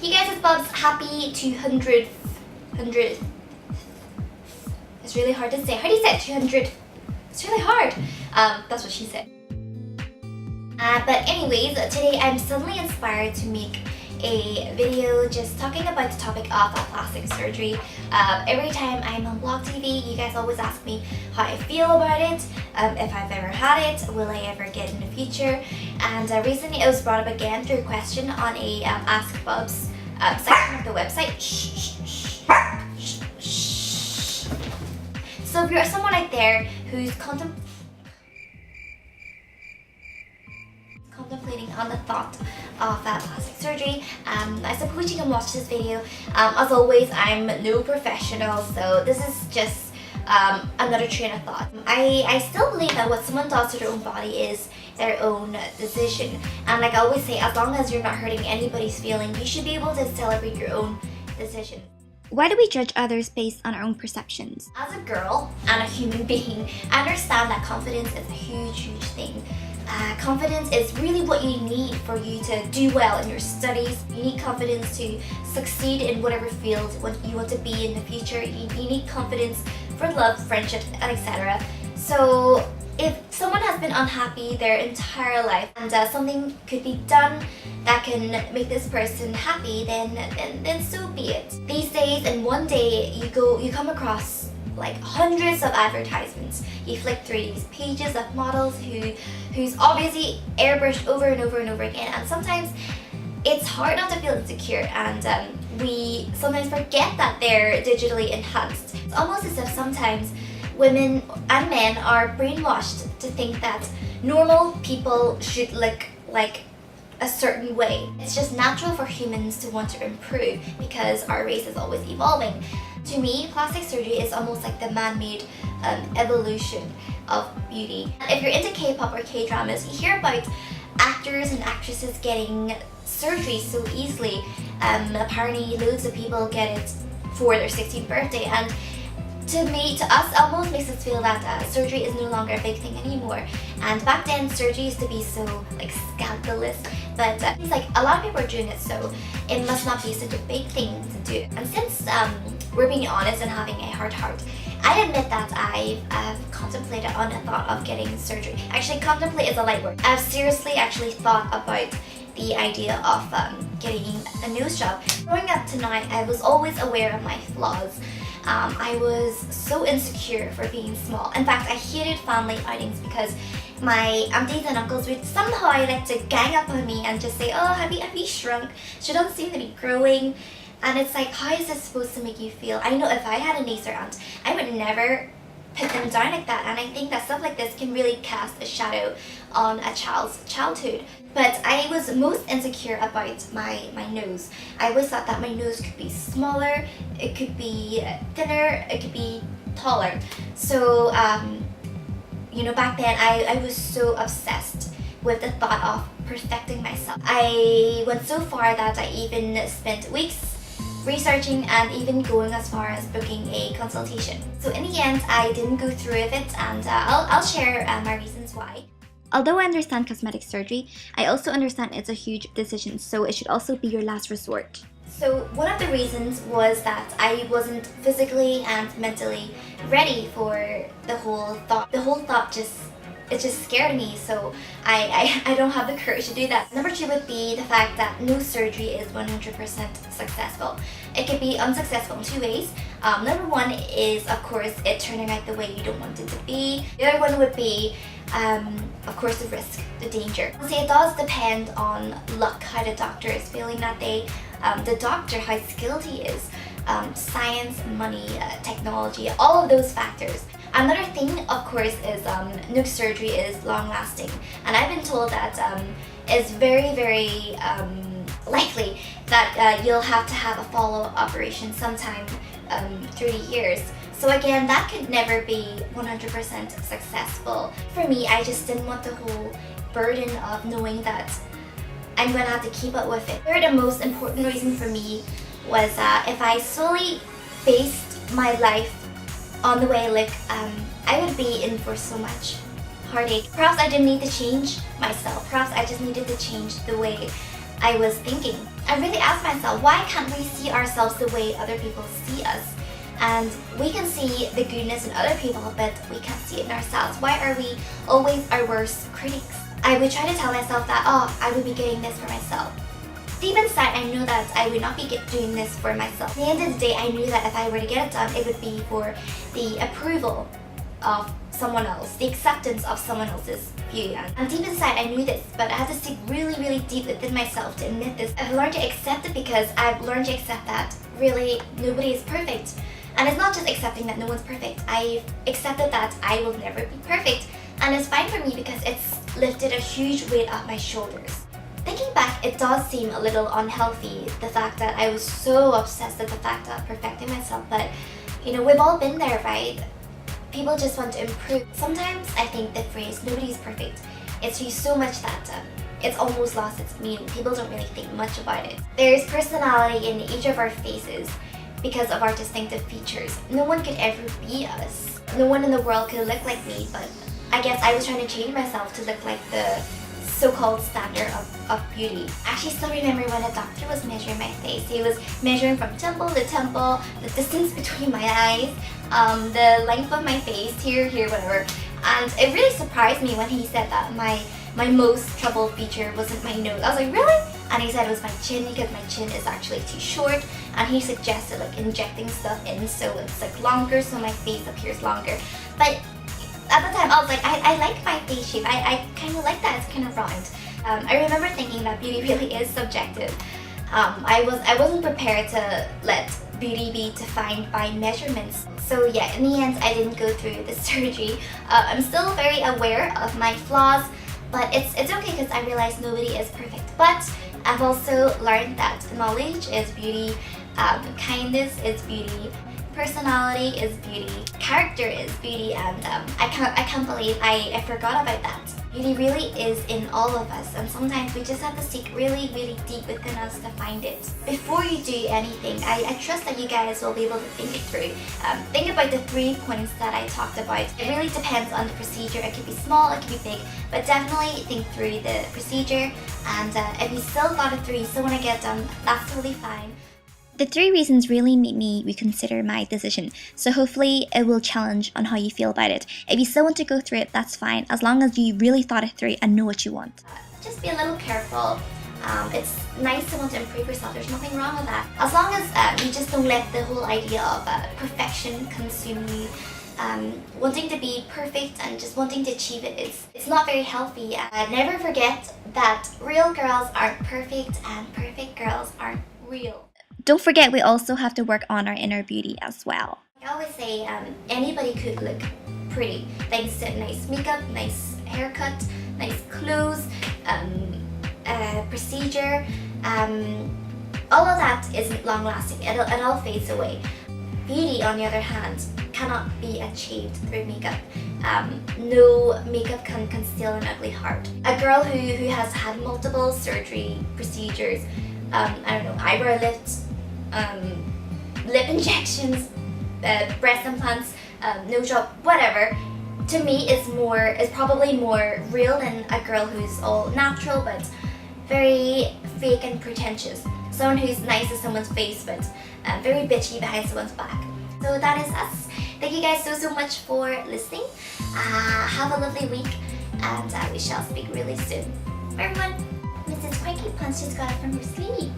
Hey guys, it's Bubs. Happy 200. It's really hard to say. How do you say it? 200. It's really hard. That's what she said. But anyways, today I'm suddenly inspired to make a video just talking about the topic of plastic surgery. Every time I'm on Blog TV, you guys always ask me how I feel about it, if I've ever had it, will I ever get in the future, and recently it was brought up again through a question on a Ask Bubs section of the website. So if you're someone out there who's contemplating on the thought of plastic surgery, I suppose you can watch this video. As always, I'm no professional, so this is just another train of thought. I still believe that what someone does to their own body is their own decision, and like I always say, as long as you're not hurting anybody's feeling, you should be able to celebrate your own decision. Why do we judge others based on our own perceptions? As a girl and a human being, I understand that confidence is a huge thing. Confidence is really what you need for you to do well in your studies. You need confidence to succeed in whatever field you want to be in the future. You need confidence for love, friendships, and etc. So if someone has been unhappy their entire life and something could be done that can make this person happy, then so be it. These days, in one day, you come across like hundreds of advertisements. You flick through these pages of models who's obviously airbrushed over and over and over again, and sometimes it's hard not to feel insecure, and we sometimes forget that they're digitally enhanced. It's almost as if sometimes women and men are brainwashed to think that normal people should look like a certain way. It's just natural for humans to want to improve because our race is always evolving. To me, plastic surgery is almost like the man-made evolution of beauty. If you're into K-pop or K-dramas, you hear about actors and actresses getting surgery so easily. Apparently loads of people get it for their 16th birthday, and to us, almost makes us feel that surgery is no longer a big thing anymore. And back then, surgery used to be so like scandalous, but it's like a lot of people are doing it, so it must not be such a big thing to do. And since we're being honest and having a heart, I admit that I've contemplated on the thought of getting surgery. Actually, contemplate is a light word. I've seriously actually thought about the idea of getting a nose job. Growing up to now, I was always aware of my flaws. I was so insecure for being small. In fact, I hated family outings because my aunties and uncles would somehow like to gang up on me and just say, "Oh, have you shrunk? She doesn't seem to be growing." And it's like, how is this supposed to make you feel? I know if I had a niece or aunt, I would never put them down like that, and I think that stuff like this can really cast a shadow on a child's childhood. But I was most insecure about my nose. I always thought that my nose could be smaller, it could be thinner, it could be taller. So you know, back then I was so obsessed with the thought of perfecting myself. I went so far that I even spent weeks researching and even going as far as booking a consultation. So in the end, I didn't go through with it, and I'll share my reasons why. Although I understand cosmetic surgery, I also understand it's a huge decision, so it should also be your last resort. So one of the reasons was that I wasn't physically and mentally ready for the whole thought. The whole thought it just scared me, so I don't have the courage to do that. Number two would be the fact that no surgery is 100% successful. It could be unsuccessful in two ways. Number one is, of course, it turning out the way you don't want it to be. The other one would be, of course, the risk, the danger. See, it does depend on luck, how the doctor is feeling that day, the doctor, how skilled he is, science, money, technology, all of those factors. Another thing, of course, is no surgery is long-lasting, and I've been told that it's very likely that you'll have to have a follow-up operation sometime through the years. So again, that could never be 100% successful. For me, I just didn't want the whole burden of knowing that I'm going to have to keep up with it. Third and most important reason for me was if I solely based my life on the way I look, I would be in for so much heartache. Perhaps I didn't need to change myself. Perhaps I just needed to change the way I was thinking. I really asked myself, why can't we see ourselves the way other people see us? And we can see the goodness in other people, but we can't see it in ourselves. Why are we always our worst critics? I would try to tell myself that, oh, I would be getting this for myself. Deep inside, I knew that I would not be doing this for myself. At the end of the day, I knew that if I were to get it done, it would be for the approval of someone else, the acceptance of someone else's view. And deep inside, I knew this, but I had to dig really, really deep within myself to admit this. I've learned to accept it because I've learned to accept that really nobody is perfect. And it's not just accepting that no one's perfect. I've accepted that I will never be perfect. And it's fine for me because it's lifted a huge weight off my shoulders. Thinking back, it does seem a little unhealthy, the fact that I was so obsessed with the fact of perfecting myself. But, you know, we've all been there, right? People just want to improve. Sometimes I think the phrase, nobody's perfect, it's used so much that it's almost lost its meaning. People don't really think much about it. There's personality in each of our faces because of our distinctive features. No one could ever be us. No one in the world could look like me, but I guess I was trying to change myself to look like the so-called standard of beauty. I actually still remember when a doctor was measuring my face. He was measuring from temple to temple, the distance between my eyes, the length of my face, here, whatever. And it really surprised me when he said that my most troubled feature wasn't my nose. I was like, really? And he said it was my chin because my chin is actually too short, and he suggested like injecting stuff in so it's like longer, so my face appears longer. But at the time I was like, I like my face shape. I kind of like that. It's kind of round. I remember thinking that beauty really is subjective. I wasn't prepared to let beauty be defined by measurements. So yeah, in the end, I didn't go through the surgery. I'm still very aware of my flaws, but it's okay because I realize nobody is perfect. But I've also learned that knowledge is beauty, kindness is beauty, personality is beauty, character is beauty, and I can't believe I forgot about that. Beauty really is in all of us, and sometimes we just have to seek really, really deep within us to find it. Before you do anything, I trust that you guys will be able to think it through. Think about the 3 points that I talked about. It really depends on the procedure. It could be small, it could be big, but definitely think through the procedure. And if you still got it through, you still want to get it done, that's totally fine. The 3 reasons really made me reconsider my decision, so hopefully it will challenge on how you feel about it. If you still want to go through it, that's fine, as long as you really thought it through and know what you want. Just be a little careful. It's nice to want to improve yourself, there's nothing wrong with that. As long as you just don't let the whole idea of perfection consume you. Wanting to be perfect and just wanting to achieve it, it's not very healthy. Never forget that real girls aren't perfect and perfect girls aren't real. Don't forget, we also have to work on our inner beauty as well. I always say anybody could look pretty thanks to nice makeup, nice haircut, nice clothes, procedure. All of that isn't long lasting. It all fades away. Beauty, on the other hand, cannot be achieved through makeup. No makeup can conceal an ugly heart. A girl who has had multiple surgery procedures, I don't know, eyebrow lifts, lip injections, breast implants, nose job, whatever, to me is probably more real than a girl who's all natural but very fake and pretentious. Someone who's nice to someone's face but very bitchy behind someone's back. So that is us. Thank you guys so much for listening. Have a lovely week, and we shall speak really soon. Bye everyone. Mrs. Cranky Punch just got up from her sleep.